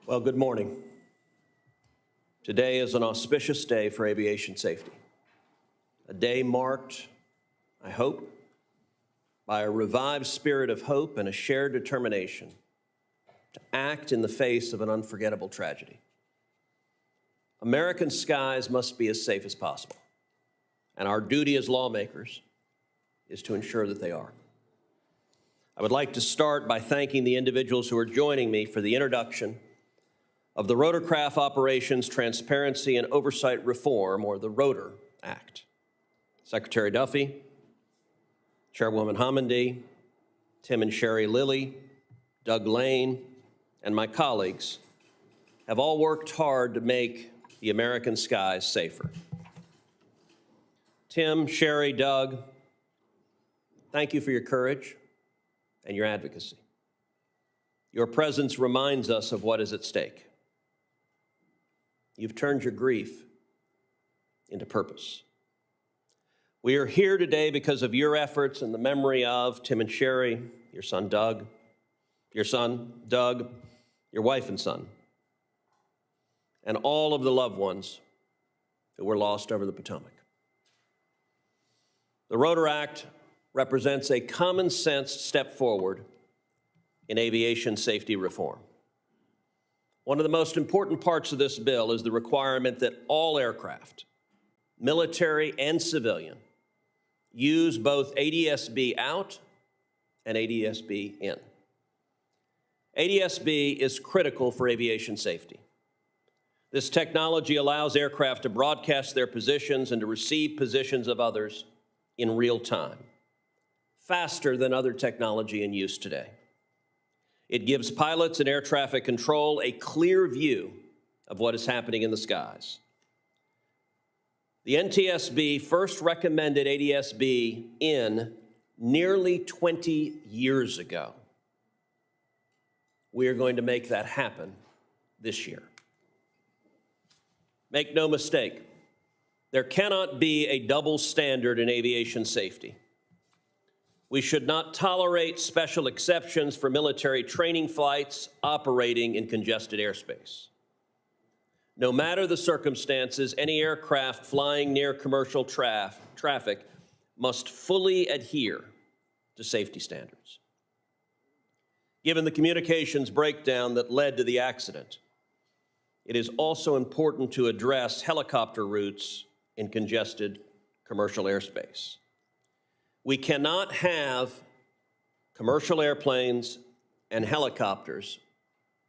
Well, good morning. Today is an auspicious day for aviation safety. A day marked, I hope, by a revived spirit of hope and a shared determination to act in the face of an unforgettable tragedy. American skies must be as safe as possible, and our duty as lawmakers is to ensure that they are. I would like to start by thanking the individuals who are joining me for the introduction of the Rotorcraft Operations Transparency and Oversight Reform, or the Rotor Act. Secretary Duffy, Chairwoman Homendy, Tim and Sherry Lilly, Doug Lane, and my colleagues have all worked hard to make the American skies safer. Tim, Sherry, Doug, thank you for your courage and your advocacy. Your presence reminds us of what is at stake. You've turned your grief into purpose. We are here today because of your efforts and the memory of Tim and Sherry, your son Doug, your wife and son, and all of the loved ones who were lost over the Potomac. The Rotor Act represents a common sense step forward in aviation safety reform. One of the most important parts of this bill is the requirement that all aircraft, military and civilian, use both ADS-B out and ADS-B in. ADS-B is critical for aviation safety. This technology allows aircraft to broadcast their positions and to receive positions of others in real time, faster than other technology in use today. It gives pilots and air traffic control a clear view of what is happening in the skies. The NTSB first recommended ADS-B in nearly 20 years ago. We are going to make that happen this year. Make no mistake, there cannot be a double standard in aviation safety. We should not tolerate special exceptions for military training flights operating in congested airspace. No matter the circumstances, any aircraft flying near commercial traffic must fully adhere to safety standards. Given the communications breakdown that led to the accident, it is also important to address helicopter routes in congested commercial airspace. We cannot have commercial airplanes and helicopters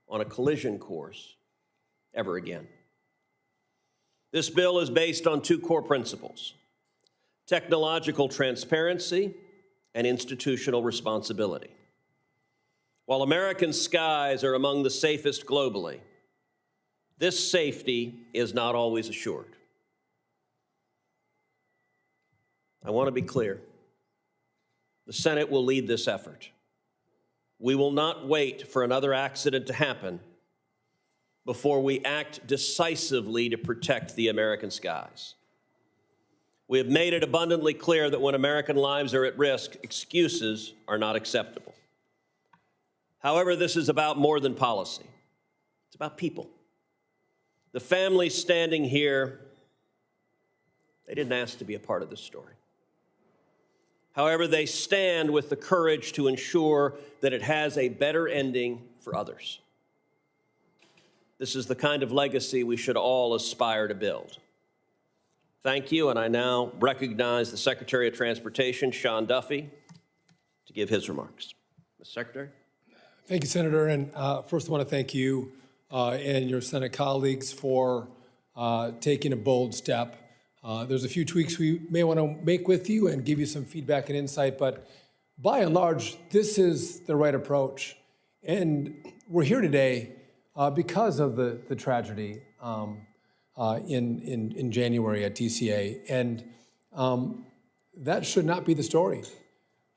on a collision course ever again. This bill is based on two core principles: technological transparency and institutional responsibility. While American skies are among the safest globally, this safety is not always assured. I want to be clear. The Senate will lead this effort. We will not wait for another accident to happen before we act decisively to protect the American skies. We have made it abundantly clear that when American lives are at risk, excuses are not acceptable. However, this is about more than policy. It's about people. The families standing here, they didn't ask to be a part of this story. However, they stand with the courage to ensure that it has a better ending for others. This is the kind of legacy we should all aspire to build. Thank you, and I now recognize the Secretary of Transportation, Sean Duffy, to give his remarks. Mr. Secretary. Thank you, Senator. And first I want to thank you and your Senate colleagues for taking a bold step. There's a few tweaks we may want to make with you and give you some feedback and insight, but by and large, this is the right approach. And we're here today because of the tragedy in January at TCA, and that should not be the story.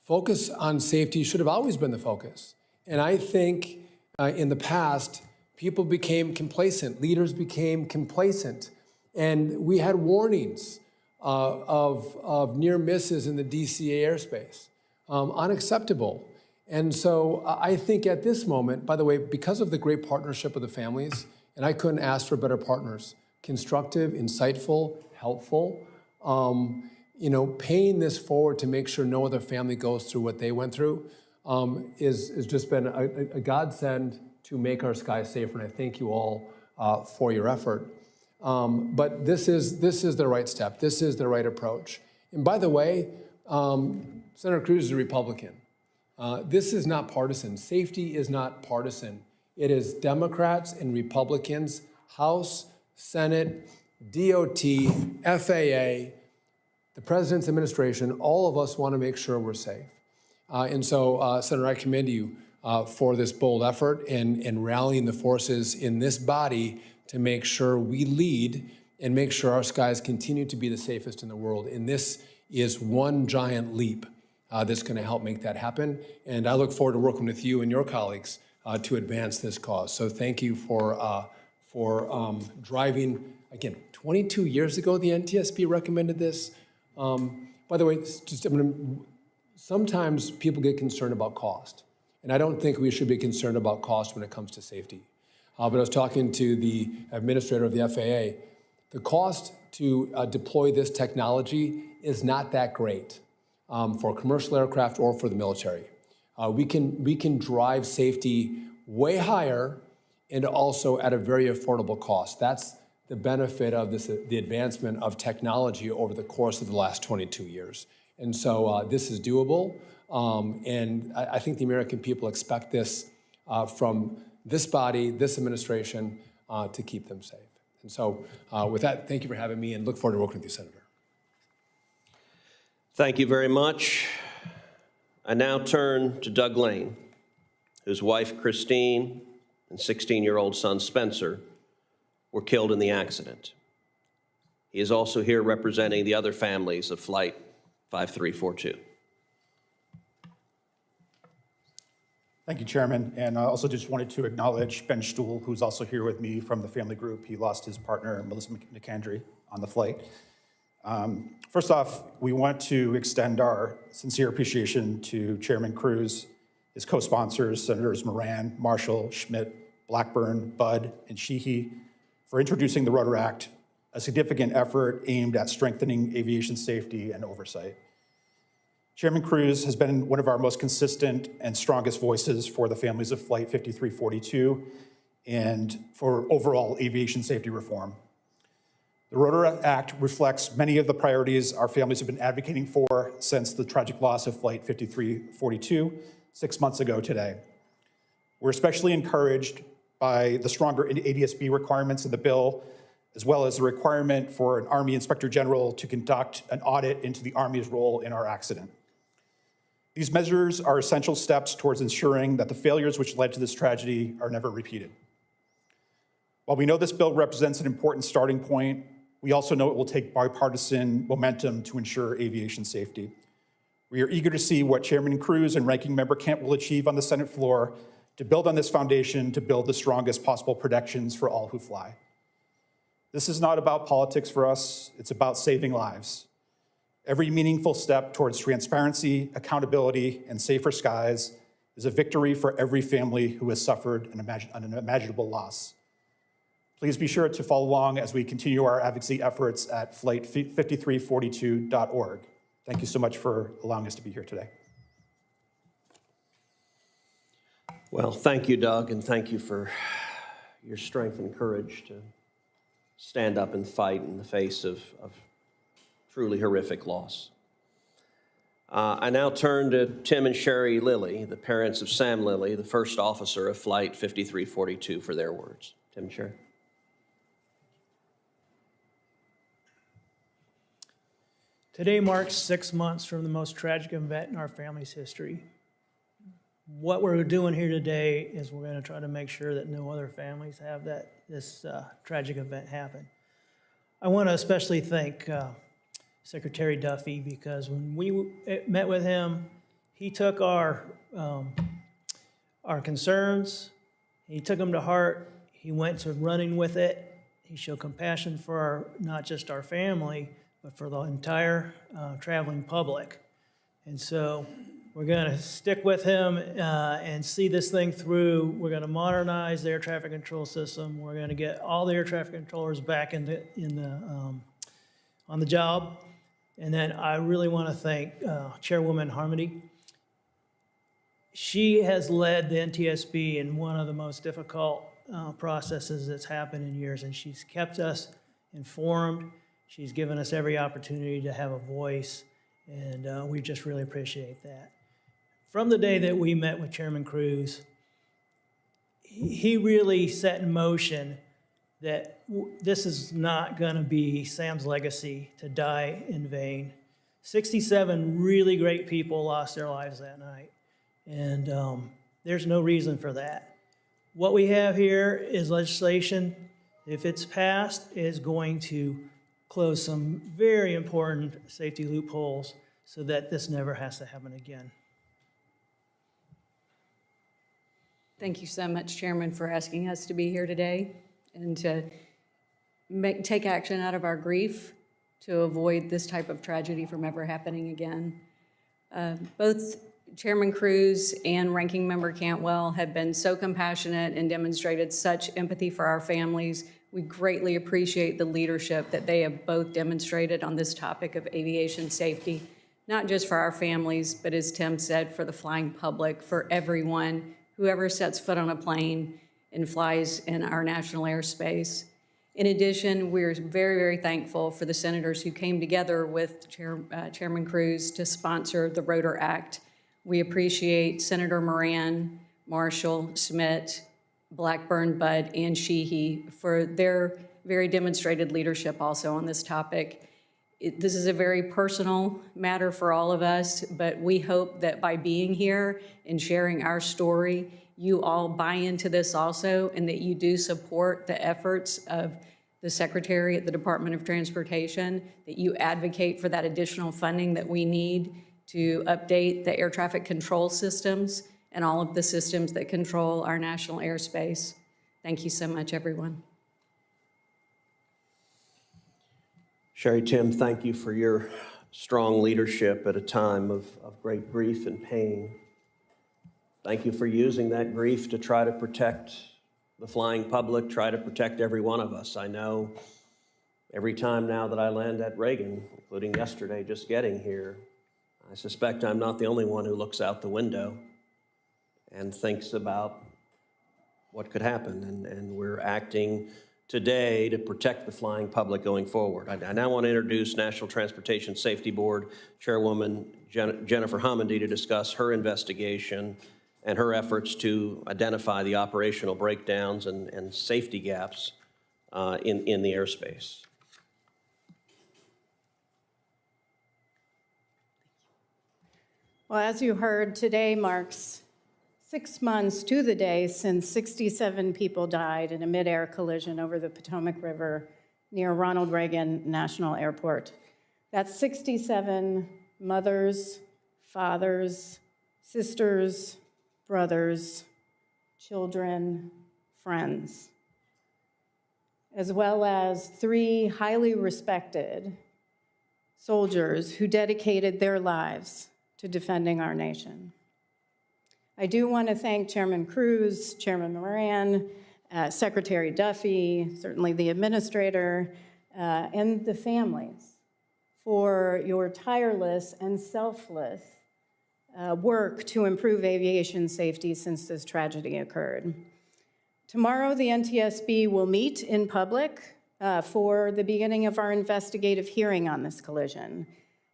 Focus on safety should have always been the focus. And I think in the past, people became complacent, leaders became complacent. And we had warnings of near misses in the DCA airspace, unacceptable. And so I think at this moment, by the way, because of the great partnership of the families, and I couldn't ask for better partners, constructive, insightful, helpful, paying this forward to make sure no other family goes through what they went through is just been a godsend to make our skies safer. And I thank you all for your effort. But this is the right step. This is the right approach. And by the way, Senator Cruz is a Republican. This is not partisan. Safety is not partisan. It is Democrats and Republicans, House, Senate, DOT, FAA, the President's administration, all of us want to make sure we're safe. And so, Senator, I commend you for this bold effort and rallying the forces in this body to make sure we lead and make sure our skies continue to be the safest in the world. And this is one giant leap that's going to help make that happen. And I look forward to working with you and your colleagues to advance this cause. So thank you for driving. Again, 22 years ago, the NTSB recommended this. By the way, sometimes people get concerned about cost. And I don't think we should be concerned about cost when it comes to safety. But I was talking to the administrator of the FAA. The cost to deploy this technology is not that great for commercial aircraft or for the military. We can drive safety way higher and also at a very affordable cost. That's the benefit of the advancement of technology over the course of the last 22 years. And so this is doable. And I think the American people expect this from this body, this administration, to keep them safe. And so with that, thank you for having me and look forward to working with you, Senator. Thank you very much. I now turn to Doug Lane, whose wife, Christine, and 16-year-old son, Spencer, were killed in the accident. He is also here representing the other families of Flight 5342. Thank you, Chairman. And I also just wanted to acknowledge Ben Stuhl, who's also here with me from the family group. He lost his partner, Melissa McAndry, on the flight. First off, we want to extend our sincere appreciation to Chairman Cruz, his co-sponsors, Senators Moran, Marshall, Schmidt, Blackburn, Budd, and Sheehy, for introducing the Rotor Act, a significant effort aimed at strengthening aviation safety and oversight. Chairman Cruz has been one of our most consistent and strongest voices for the families of Flight 5342 and for overall aviation safety reform. The Rotor Act reflects many of the priorities our families have been advocating for since the tragic loss of Flight 5342 6 months ago today. We're especially encouraged by the stronger NTSB requirements in the bill, as well as the requirement for an Army Inspector General to conduct an audit into the Army's role in our accident. These measures are essential steps towards ensuring that the failures which led to this tragedy are never repeated. While we know this bill represents an important starting point, we also know it will take bipartisan momentum to ensure aviation safety. We are eager to see what Chairman Cruz and Ranking Member Kent will achieve on the Senate floor to build on this foundation to build the strongest possible protections for all who fly. This is not about politics for us, it's about saving lives. Every meaningful step towards transparency, accountability, and safer skies is a victory for every family who has suffered an unimaginable loss. Please be sure to follow along as we continue our advocacy efforts at flight5342.org. Thank you so much for allowing us to be here today. Well, thank you, Doug, and thank you for your strength and courage to stand up and fight in the face of truly horrific loss. I now turn to Tim and Sherry Lilly, the parents of Sam Lilly, the first officer of Flight 5342, for their words. Tim and Sherry. Today marks 6 months from the most tragic event in our family's history. What we're doing here today is we're going to try to make sure that no other families have this tragic event happen. I want to especially thank Secretary Duffy, because when we met with him, he took our concerns, he took them to heart, he went to running with it, he showed compassion for not just our family, but for the entire traveling public. And so We're going to stick with him and see this thing through. We're going to modernize the air traffic control system. We're going to get all the air traffic controllers back on the job. And then I really want to thank Chairwoman Harmony. She has led the NTSB in one of the most difficult processes that's happened in years, and she's kept us informed. She's given us every opportunity to have a voice, and we just really appreciate that. From the day that we met with Chairman Cruz, he really set in motion that this is not going to be Sam's legacy to die in vain. 67 really great people lost their lives that night, and there's no reason for that. What we have here is legislation, if it's passed, is going to close some very important safety loopholes so that this never has to happen again. Thank you so much, Chairman, for asking us to be here today and to take action out of our grief to avoid this type of tragedy from ever happening again. Both Chairman Cruz and Ranking Member Cantwell have been so compassionate and demonstrated such empathy for our families. We greatly appreciate the leadership that they have both demonstrated on this topic of aviation safety, not just for our families, but as Tim said, for the flying public, for everyone, whoever sets foot on a plane and flies in our national airspace. In addition, we're very, very thankful for the senators who came together with Chairman Cruz to sponsor the Rotor Act. We appreciate Senator Moran, Marshall, Schmidt, Blackburn, Budd, and Sheehy for their very demonstrated leadership also on this topic. This is a very personal matter for all of us, but we hope that by being here and sharing our story, you all buy into this also, and that you do support the efforts of the Secretary at the Department of Transportation, that you advocate for that additional funding that we need to update the air traffic control systems and all of the systems that control our national airspace. Thank you so much, everyone. Sherry, Tim, thank you for your strong leadership at a time of great grief and pain. Thank you for using that grief to try to protect the flying public, try to protect every one of us. I know every time now that I land at Reagan, including yesterday just getting here, I suspect I'm not the only one who looks out the window and thinks about what could happen, and we're acting today to protect the flying public going forward. I now want to introduce National Transportation Safety Board Chairwoman Jennifer Homendy to discuss her investigation and her efforts to identify the operational breakdowns and safety gaps in the airspace. Well, as you heard, today marks 6 months to the day since 67 people died in a mid-air collision over the Potomac River near Ronald Reagan National Airport. That's 67 mothers, fathers, sisters, brothers, children, friends, as well as 3 highly respected soldiers who dedicated their lives to defending our nation. I do want to thank Chairman Cruz, Chairman Moran, Secretary Duffy, certainly the administrator, and the families for your tireless and selfless work to improve aviation safety since this tragedy occurred. Tomorrow, the NTSB will meet in public for the beginning of our investigative hearing on this collision.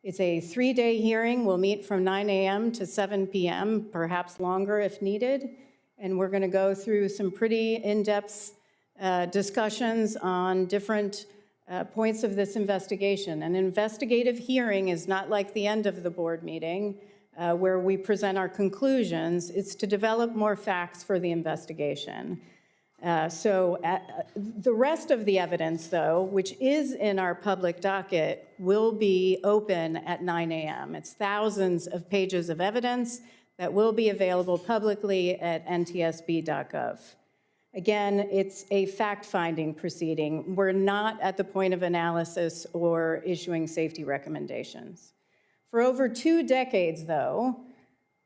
It's a 3-day hearing. We'll meet from 9 a.m. to 7 p.m., perhaps longer if needed. And we're going to go through some pretty in-depth discussions on different points of this investigation. An investigative hearing is not like the end of the board meeting where we present our conclusions. It's to develop more facts for the investigation. The rest of the evidence, though, which is in our public docket, will be open at 9 a.m. It's thousands of pages of evidence that will be available publicly at ntsb.gov. Again, it's a fact-finding proceeding. We're not at the point of analysis or issuing safety recommendations. For over 2 decades, though,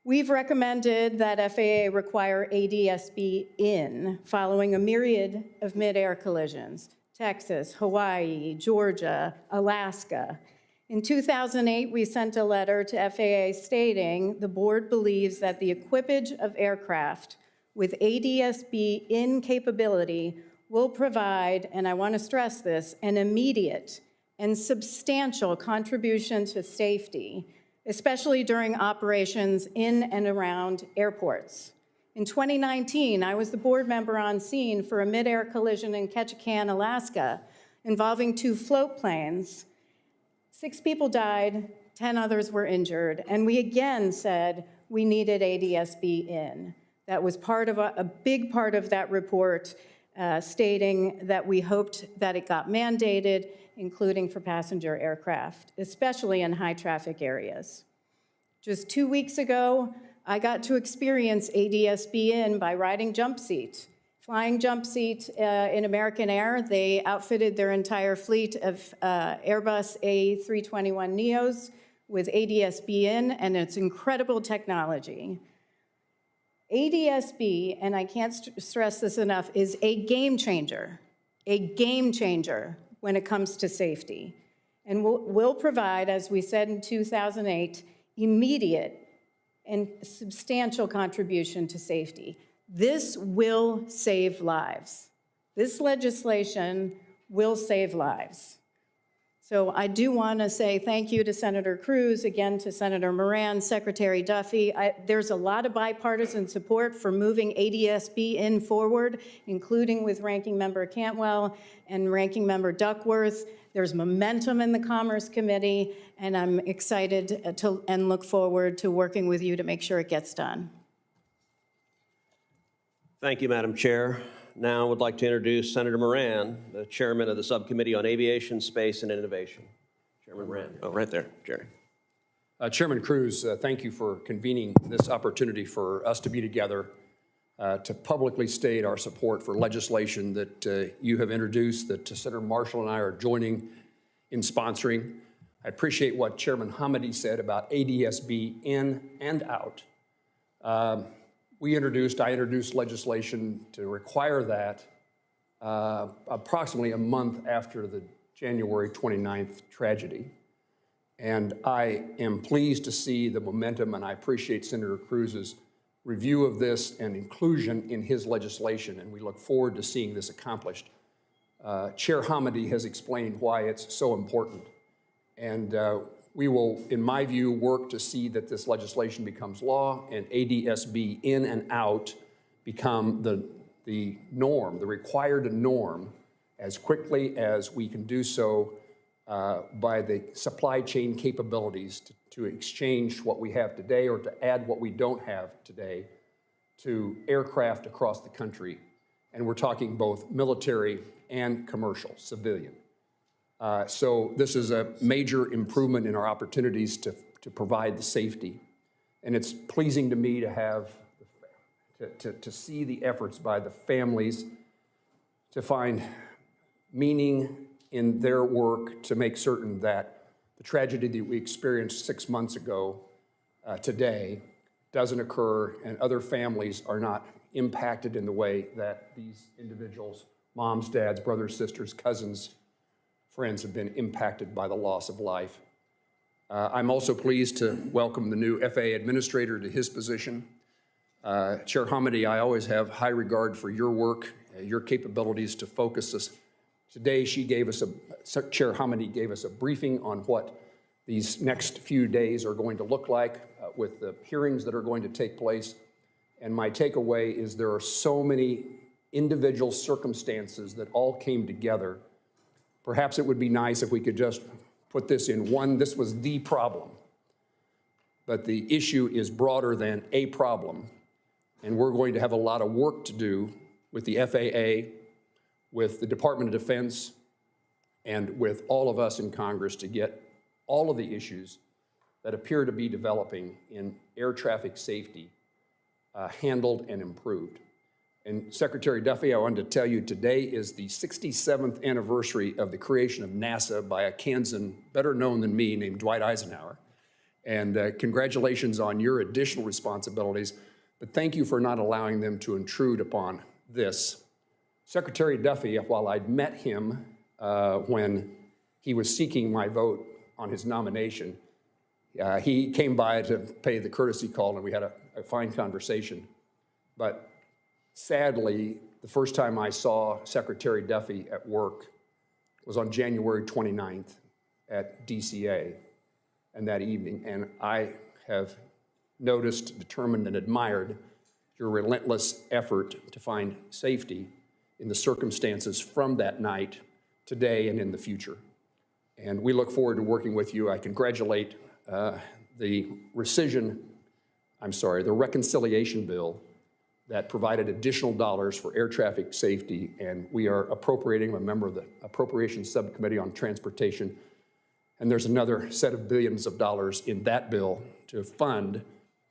We've recommended that FAA require ADSB in following a myriad of mid-air collisions: Texas, Hawaii, Georgia, Alaska. In 2008, we sent a letter to FAA stating the board believes that the equipage of aircraft with ADSB in capability will provide, and I want to stress this, an immediate and substantial contribution to safety, especially during operations in and around airports. In 2019, I was the board member on scene for a mid-air collision in Ketchikan, Alaska, involving 2 float planes. 6 people died, 10 others were injured, and we again said we needed ADSB in. That was part of a big part of that report, stating that we hoped that it got mandated, including for passenger aircraft, especially in high-traffic areas. Just 2 weeks ago, I got to experience ADSB in by riding jump seat. Flying jump seat in American Air, they outfitted their entire fleet of Airbus A321neos with ADSB in, and it's incredible technology. ADSB, and I can't stress this enough, is a game changer when it comes to safety. And will provide, as we said in 2008, immediate and substantial contribution to safety. This will save lives. This legislation will save lives. So I do want to say thank you to Senator Cruz, again to Senator Moran, Secretary Duffy. There's a lot of bipartisan support for moving ADSB in forward, including with Ranking Member Cantwell and Ranking Member Duckworth. There's momentum in the Commerce Committee, and I'm excited and look forward to working with you to make sure it gets done. Thank you, Madam Chair. Now I would like to introduce Senator Moran, the chairman of the Subcommittee on Aviation, Space, and Innovation. Chairman Moran. Oh, right there, Jerry. Chairman Cruz, thank you for convening this opportunity for us to be together to publicly state our support for legislation that you have introduced, that Senator Marshall and I are joining in sponsoring. I appreciate what Chairman Hamady said about ADSB in and out. I introduced legislation to require that approximately a month after the January 29th tragedy. And I am pleased to see the momentum, and I appreciate Senator Cruz's review of this and inclusion in his legislation, and we look forward to seeing this accomplished. Chair Hamady has explained why it's so important, and we will, in my view, work to see that this legislation becomes law and ADSB in and out become the norm, the required norm, as quickly as we can do so by the supply chain capabilities to exchange what we have today or to add what we don't have today to aircraft across the country. And we're talking both military and commercial, civilian. So this is a major improvement in our opportunities to provide the safety. And it's pleasing to me to have, to see the efforts by the families to find meaning in their work to make certain that the tragedy that we experienced 6 months ago today doesn't occur and other families are not impacted in the way that these individuals, moms, dads, brothers, sisters, cousins, friends have been impacted by the loss of life. I'm also pleased to welcome the new FAA administrator to his position. Chair Hamady, I always have high regard for your work, your capabilities to focus us. Today, Chair Hamady gave us a briefing on what these next few days are going to look like with the hearings that are going to take place. And my takeaway is there are so many individual circumstances that all came together. Perhaps it would be nice if we could just put this in one. This was the problem. But the issue is broader than a problem. And we're going to have a lot of work to do with the FAA, with the Department of Defense, and with all of us in Congress to get all of the issues that appear to be developing in air traffic safety handled and improved. And Secretary Duffy, I wanted to tell you today is the 67th anniversary of the creation of NASA by a Kansan better known than me named Dwight Eisenhower. And congratulations on your additional responsibilities, but thank you for not allowing them to intrude upon this. Secretary Duffy, while I'd met him when he was seeking my vote on his nomination, he came by to pay the courtesy call, and we had a fine conversation. But sadly, the first time I saw Secretary Duffy at work was on January 29th at DCA, and that evening. And I have noticed, determined, and admired your relentless effort to find safety in the circumstances from that night, today, and in the future. And we look forward to working with you. I congratulate the reconciliation bill that provided additional dollars for air traffic safety, and we are appropriating. I'm a member of the Appropriations Subcommittee on Transportation, and there's another set of billions of dollars in that bill to fund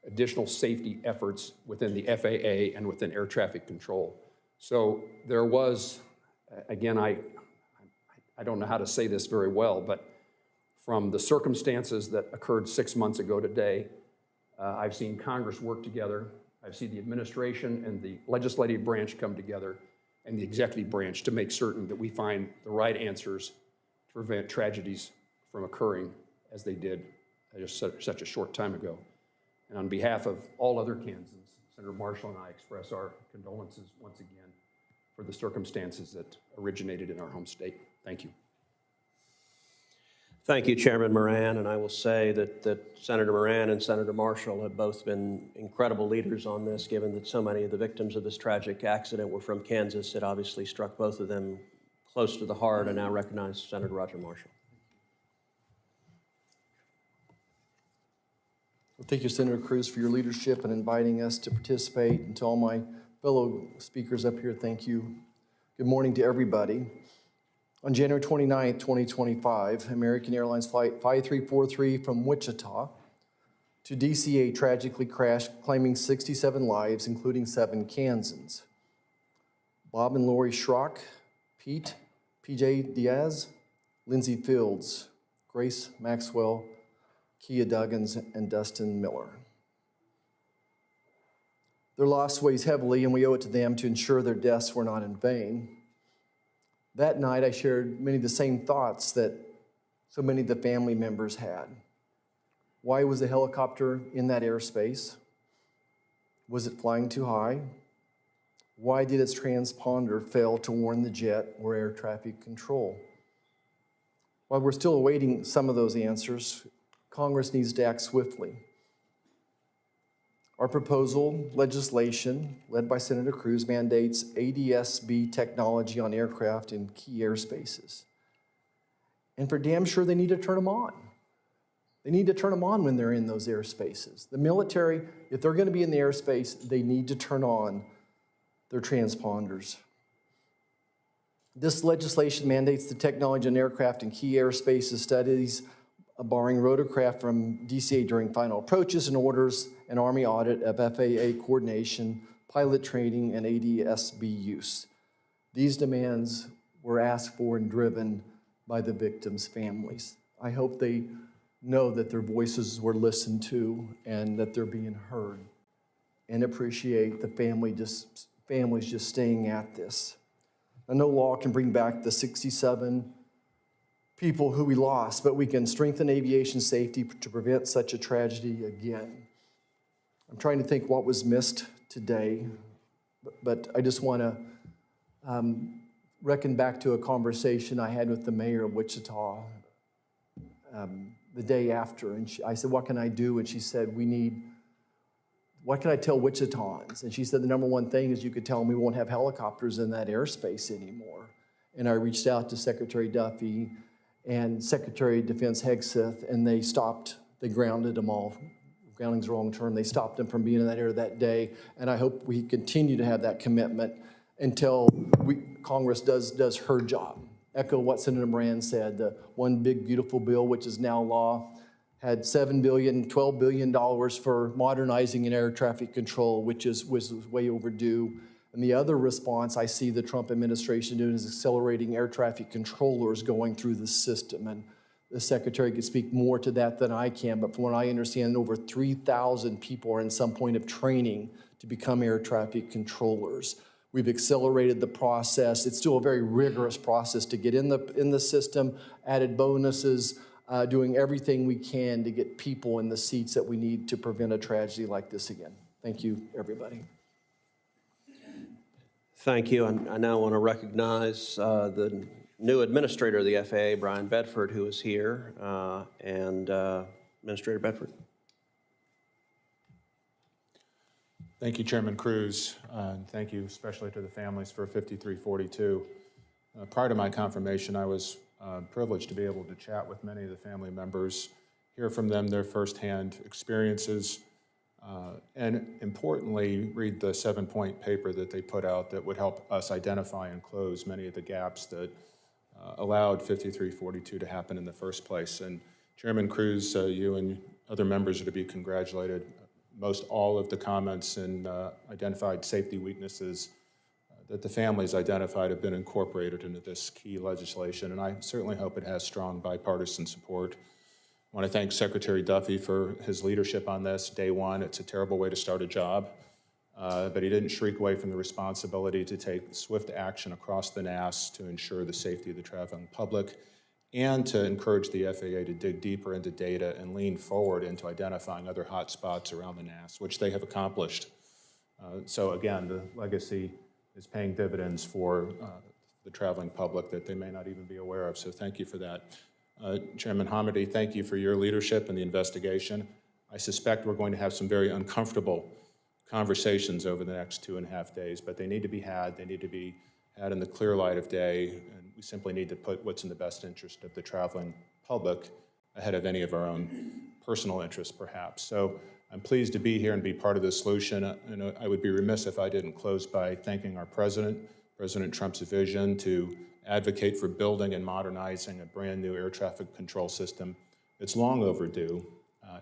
additional safety efforts within the FAA and within air traffic control. So there was, again, I don't know how to say this very well, but from the circumstances that occurred 6 months ago today, I've seen Congress work together. I've seen the administration and the legislative branch come together and the executive branch to make certain that we find the right answers to prevent tragedies from occurring as they did just such a short time ago. And on behalf of all other Kansans, Senator Marshall and I express our condolences once again for the circumstances that originated in our home state. Thank you. Thank you, Chairman Moran, and I will say that Senator Moran and Senator Marshall have both been incredible leaders on this, given that so many of the victims of this tragic accident were from Kansas. It obviously struck both of them close to the heart. I now recognize Senator Roger Marshall. Well, thank you, Senator Cruz, for your leadership and inviting us to participate. And to all my fellow speakers up here, thank you. Good morning to everybody. On January 29th, 2025, American Airlines Flight 5343 from Wichita to DCA tragically crashed, claiming 67 lives, including 7 Kansans. Bob and Lori Schrock, Pete, PJ Diaz, Lindsay Fields, Grace Maxwell, Kia Duggins, and Dustin Miller. Their loss weighs heavily, and we owe it to them to ensure their deaths were not in vain. That night, I shared many of the same thoughts that so many of the family members had. Why was the helicopter in that airspace? Was it flying too high? Why did its transponder fail to warn the jet or air traffic control? While we're still awaiting some of those answers, Congress needs to act swiftly. Our proposal legislation, led by Senator Cruz, mandates ADSB technology on aircraft in key airspaces. And for damn sure, they need to turn them on. They need to turn them on when they're in those airspaces. The military, if they're going to be in the airspace, they need to turn on their transponders. This legislation mandates the technology on aircraft in key airspaces studies, barring rotorcraft from DCA during final approaches and orders, an Army audit of FAA coordination, pilot training, and ADSB use. These demands were asked for and driven by the victims' families. I hope they know that their voices were listened to and that they're being heard, and appreciate the families just staying at this. Now, no law can bring back the 67 people who we lost, but we can strengthen aviation safety to prevent such a tragedy again. I'm trying to think what was missed today, but I just want to reckon back to a conversation I had with the mayor of Wichita the day after, and I said, what can I do? And she said, what can I tell Wichitans? And she said, the number one thing is you could tell them we won't have helicopters in that airspace anymore. And I reached out to Secretary Duffy and Secretary of Defense Hegseth, and they grounded them all. Grounding's the wrong term. They stopped them from being in that area that day, and I hope we continue to have that commitment until Congress does her job. Echo what Senator Moran said, the one big beautiful bill, which is now law, had $7 billion, $12 billion for modernizing an air traffic control, which was way overdue. And the other response I see the Trump administration doing is accelerating air traffic controllers going through the system. And The Secretary could speak more to that than I can, but from what I understand, over 3,000 people are in some point of training to become air traffic controllers. We've accelerated the process. It's still a very rigorous process to get in the system, added bonuses, doing everything we can to get people in the seats that we need to prevent a tragedy like this again. Thank you, everybody. Thank you. I now want to recognize the new administrator of the FAA, Brian Bedford, who is here, and Administrator Bedford. Thank you, Chairman Cruz, and thank you especially to the families for 5342. Prior to my confirmation, I was privileged to be able to chat with many of the family members, hear from them their firsthand experiences, and importantly, read the 7-point paper that they put out that would help us identify and close many of the gaps that allowed 5342 to happen in the first place. And Chairman Cruz, you and other members are to be congratulated. Most all of the comments and identified safety weaknesses that the families identified have been incorporated into this key legislation, and I certainly hope it has strong bipartisan support. I want to thank Secretary Duffy for his leadership on this. Day one, it's a terrible way to start a job, but he didn't shrink away from the responsibility to take swift action across the NAS to ensure the safety of the traveling public and to encourage the FAA to dig deeper into data and lean forward into identifying other hot spots around the NAS, which they have accomplished. So again, the legacy is paying dividends for the traveling public that they may not even be aware of, so thank you for that. Chairman Hamady, thank you for your leadership in the investigation. I suspect we're going to have some very uncomfortable conversations over the next 2.5 days, but they need to be had. They need to be had in the clear light of day, and we simply need to put what's in the best interest of the traveling public ahead of any of our own personal interests, perhaps. So I'm pleased to be here and be part of the solution. And I would be remiss if I didn't close by thanking our President Trump's vision to advocate for building and modernizing a brand new air traffic control system. It's long overdue.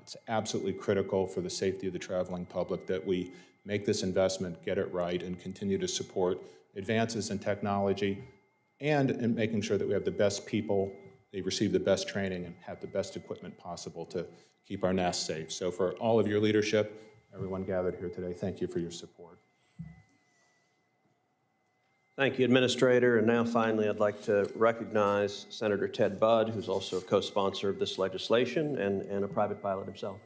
It's absolutely critical for the safety of the traveling public that we make this investment, get it right, and continue to support advances in technology and in making sure that we have the best people, they receive the best training, and have the best equipment possible to keep our NAS safe. So for all of your leadership, everyone gathered here today, thank you for your support. Thank you, Administrator. And now finally, I'd like to recognize Senator Ted Budd, who's also a co-sponsor of this legislation and a private pilot himself.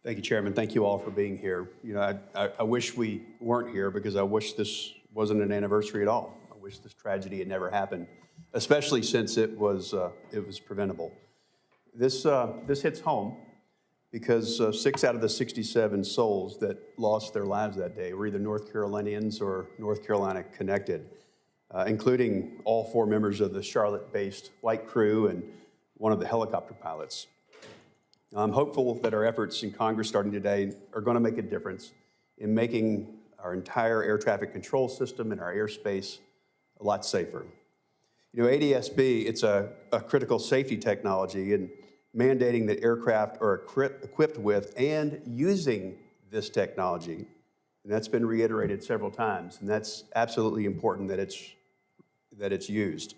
Thank you, Chairman. Thank you all for being here. You know, I wish we weren't here because I wish this wasn't an anniversary at all. I wish this tragedy had never happened, especially since it was preventable. This hits home because 6 out of the 67 souls that lost their lives that day were either North Carolinians or North Carolina connected, including all 4 members of the Charlotte-based flight crew and one of the helicopter pilots. I'm hopeful that our efforts in Congress starting today are going to make a difference in making our entire air traffic control system and our airspace a lot safer. You know, ADSB, it's a critical safety technology, and mandating that aircraft are equipped with and using this technology, and that's been reiterated several times, and that's absolutely important that it's used.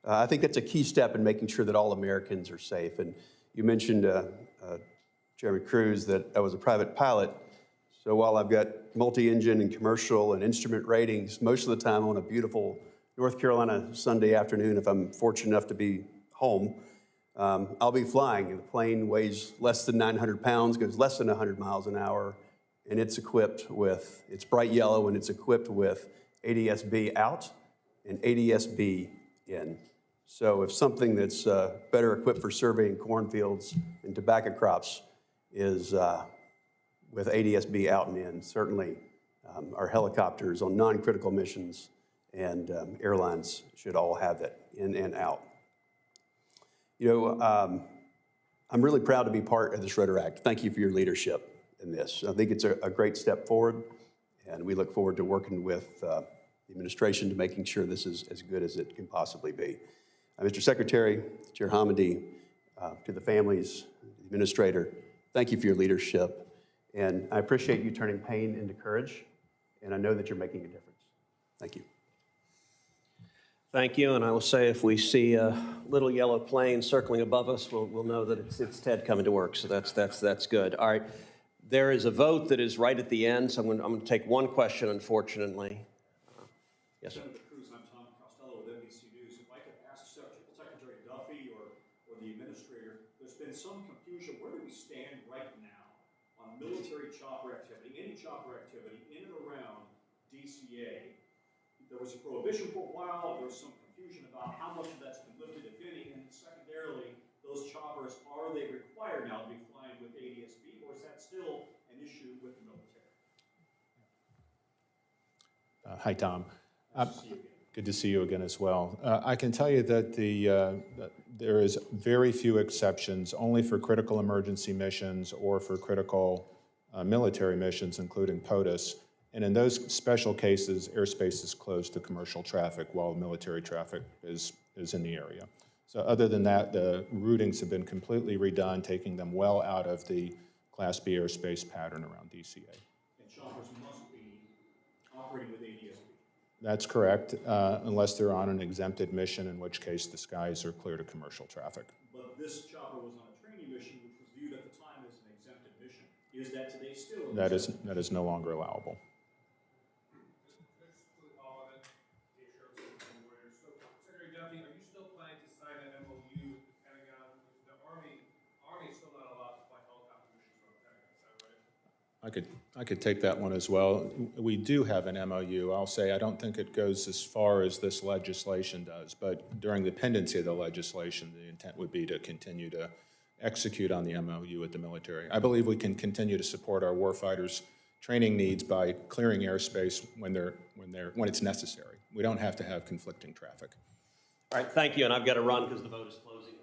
I think that's a key step in making sure that all Americans are safe. And you mentioned, Chairman Cruz, that I was a private pilot. So while I've got multi-engine and commercial and instrument ratings, most of the time on a beautiful North Carolina Sunday afternoon, if I'm fortunate enough to be home, I'll be flying. The plane weighs less than 900 pounds, goes less than 100 miles an hour, and it's bright yellow, and it's equipped with ADSB out and ADSB in. So if something that's better equipped for surveying cornfields and tobacco crops is with ADSB out and in, certainly our helicopters on non-critical missions and airlines should all have that in and out. You know, I'm really proud to be part of this Rotor Act. Thank you for your leadership in this. I think it's a great step forward, and we look forward to working with the administration to making sure this is as good as it can possibly be. Mr. Secretary, Chair Hamady, to the families, the administrator, thank you for your leadership. And I appreciate you turning pain into courage, and I know that you're making a difference. Thank you. Thank you, and I will say if we see a little yellow plane circling above us, we'll know that it's Ted coming to work, so that's good. All right, there is a vote that is right at the end, so I'm going to take one question, unfortunately. Yes, sir. Senator Cruz, I'm Tom Costello with NBC News. If I could ask Secretary Duffy or the administrator, there's been some confusion. Where do we stand right now on military chopper activity, any chopper activity in and around DCA? There was a prohibition for a while. There was some confusion about how much of that's been lifted, if any, and secondarily, those choppers, are they required now to be flying with ADSB, or is that still an issue with the military? Hi, Tom. Good to see you again as well. I can tell you that there is very few exceptions, only for critical emergency missions or for critical military missions, including POTUS. And in those special cases, airspace is closed to commercial traffic while military traffic is in the area. So other than that, the routings have been completely redone, taking them well out of the Class B airspace pattern around DCA. And choppers must be operating with ADSB. That's correct, unless they're on an exempted mission, in which case the skies are clear to commercial traffic. But this chopper was on a training mission, which was viewed at the time as an exempted mission. Is that today still? That is no longer allowable. Secretary Duffy, are you still planning to sign an MOU with the Pentagon? The Army is still not allowed to fly helicopter missions around the Pentagon, is that right? I could take that one as well. We do have an MOU. I'll say I don't think it goes as far as this legislation does, but during the pendency of the legislation, the intent would be to continue to execute on the MOU with the military. I believe we can continue to support our warfighters' training needs by clearing airspace when it's necessary. We don't have to have conflicting traffic. All right, thank you, and I've got to run because the vote is closing.